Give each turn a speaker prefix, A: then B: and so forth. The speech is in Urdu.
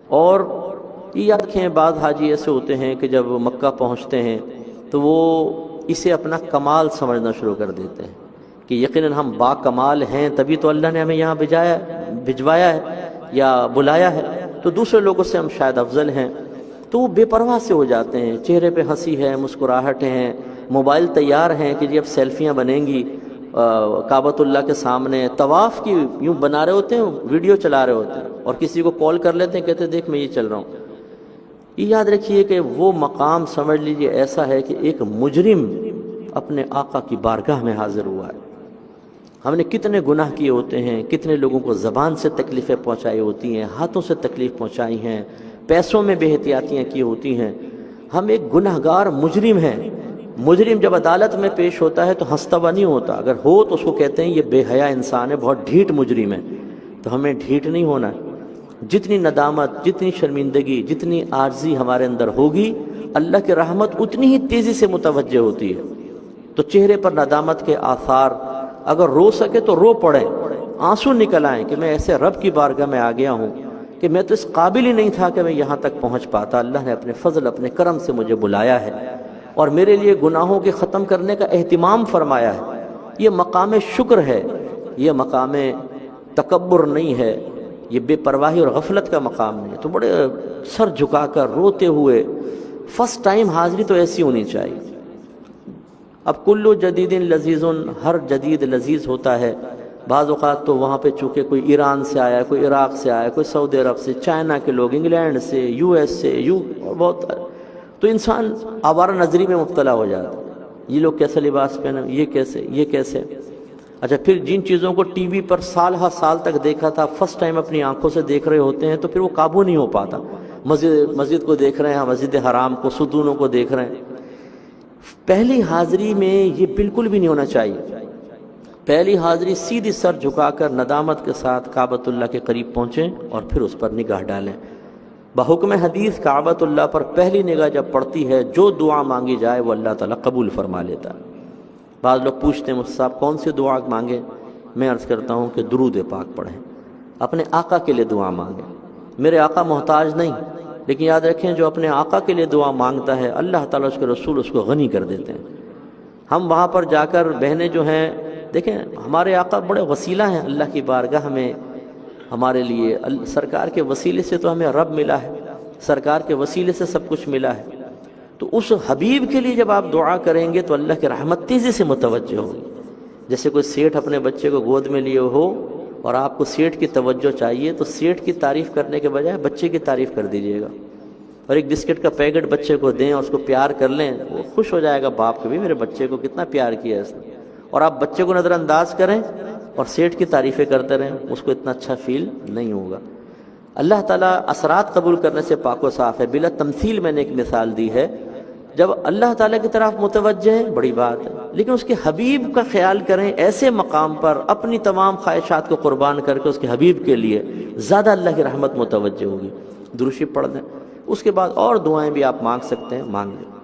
A: اور یہ یاد رکھیں بعض حاجی ایسے ہوتے ہیں کہ جب مکہ پہنچتے ہیں تو وہ اسے اپنا کمال سمجھنا شروع کر دیتے ہیں کہ یقیناً ہم با کمال ہیں تبھی تو اللہ نے ہمیں یہاں بھجوایا ہے یا بلایا ہے، تو دوسرے لوگوں سے ہم شاید افضل ہیں، تو وہ بے پرواہ سے ہو جاتے ہیں، چہرے پہ ہنسی ہے، مسکراہٹیں ہیں، موبائل تیار ہیں کہ جی اب سیلفیاں بنیں گی کعبۃ اللہ کے سامنے، طواف کی یوں بنا رہے ہوتے ہیں، ویڈیو چلا رہے ہوتے ہیں، اور کسی کو کال کر لیتے ہیں، کہتے ہیں دیکھ میں یہ چل رہا ہوں۔ یہ یاد رکھیے کہ وہ مقام سمجھ لیجئے ایسا ہے کہ ایک مجرم اپنے آقا کی بارگاہ میں حاضر ہوا ہے۔ ہم نے کتنے گناہ کیے ہوتے ہیں، کتنے لوگوں کو زبان سے تکلیفیں پہنچائی ہوتی ہیں، ہاتھوں سے تکلیف پہنچائی ہیں، پیسوں میں بے احتیاطیاں کی ہوتی ہیں۔ ہم ایک گنہگار مجرم ہیں۔ مجرم جب عدالت میں پیش ہوتا ہے تو ہنستا ہوا نہیں ہوتا، اگر ہو تو اس کو کہتے ہیں یہ بے حیا انسان ہے، بہت ڈھیٹ مجرم ہے۔ تو ہمیں ڈھیٹ نہیں ہونا ہے۔ جتنی ندامت، جتنی شرمندگی، جتنی عاجزی ہمارے اندر ہوگی، اللہ کی رحمت اتنی ہی تیزی سے متوجہ ہوتی ہے۔ تو چہرے پر ندامت کے آثار، اگر رو سکے تو رو پڑیں، آنسو نکل آئیں کہ میں ایسے رب کی بارگاہ میں آ گیا ہوں کہ میں تو اس قابل ہی نہیں تھا کہ میں یہاں تک پہنچ پاتا، اللہ نے اپنے فضل، اپنے کرم سے مجھے بلایا ہے اور میرے لیے گناہوں کے ختم کرنے کا اہتمام فرمایا ہے۔ یہ مقام شکر ہے، یہ مقام تکبر نہیں ہے، یہ بے پرواہی اور غفلت کا مقام نہیں ہے۔ تو بڑے سر جھکا کر روتے ہوئے، فرسٹ ٹائم حاضری تو ایسی ہونی چاہیے۔ اب کلو جدید لذیذ، ہر جدید لذیذ ہوتا ہے۔ بعض اوقات تو وہاں پہ چونکہ کوئی ایران سے آیا ہے، کوئی عراق سے آیا ہے، کوئی سعودی عرب سے، چائنا کے لوگ، انگلینڈ سے، یو ایس سے، اور بہت، تو انسان آوارہ نظری میں مبتلا ہو جاتا ہے۔ یہ لوگ کیسا لباس پہنے، یہ کیسے، یہ کیسے۔ اچھا پھر جن چیزوں کو ٹی وی پر سال ہر سال تک دیکھا تھا، فرسٹ ٹائم اپنی آنکھوں سے دیکھ رہے ہوتے ہیں تو پھر وہ قابو نہیں ہو پاتا۔ مسجد کو دیکھ رہے ہیں، مسجد حرام کو، ستونوں کو دیکھ رہے ہیں۔ پہلی حاضری میں یہ بالکل بھی نہیں ہونا چاہیے۔ پہلی حاضری سیدھی سر جھکا کر ندامت کے ساتھ کعبۃ اللہ کے قریب پہنچیں اور پھر اس پر نگاہ ڈالیں۔ بحکم حدیث کعبۃ اللہ پر پہلی نگاہ جب پڑتی ہے، جو دعا مانگی جائے وہ اللہ تعالیٰ قبول فرما لیتا ہے۔ بعض لوگ پوچھتے ہیں مجھ سے صاحب کون سی دعا مانگیں؟ میں عرض کرتا ہوں کہ درود پاک پڑھیں، اپنے آقا کے لیے دعا مانگیں۔ میرے آقا محتاج نہیں، لیکن یاد رکھیں جو اپنے آقا کے لیے دعا مانگتا ہے اللہ تعالیٰ اس کے رسول اس کو غنی کر دیتے ہیں۔ ہم وہاں پر جا کر بہنیں جو ہیں، دیکھیں ہمارے آقا بڑے وسیلہ ہیں اللہ کی بارگاہ میں ہمارے لیے۔ سرکار کے وسیلے سے تو ہمیں رب ملا ہے، سرکار کے وسیلے سے سب کچھ ملا ہے۔ تو اس حبیب کے لیے جب آپ دعا کریں گے تو اللہ کی رحمت تیزی سے متوجہ ہوگی۔ جیسے کوئی سیٹھ اپنے بچے کو گود میں لیے ہو اور آپ کو سیٹھ کی توجہ چاہیے، تو سیٹھ کی تعریف کرنے کے بجائے بچے کی تعریف کر دیجیے گا، اور ایک بسکٹ کا پیکٹ بچے کو دیں اور اس کو پیار کر لیں، وہ خوش ہو جائے گا باپ کے بھی، میرے بچے کو کتنا پیار کیا ہے اس نے۔ اور آپ بچے کو نظر انداز کریں اور سیٹھ کی تعریفیں کرتے رہیں، اس کو اتنا اچھا فیل نہیں ہوگا۔ اللہ تعالیٰ اثرات قبول کرنے سے پاک و صاف ہے۔ بلا تمثیل میں نے ایک مثال دی ہے، جب اللہ تعالیٰ کی طرف متوجہ ہیں بڑی بات ہے، لیکن اس کے حبیب کا خیال کریں، ایسے مقام پر اپنی تمام خواہشات کو قربان کر کے اس کے حبیب کے لیے زیادہ اللہ کی رحمت متوجہ ہوگی۔ درود شریف پڑھ دیں، اس کے بعد اور دعائیں بھی آپ مانگ سکتے ہیں، مانگ لیں۔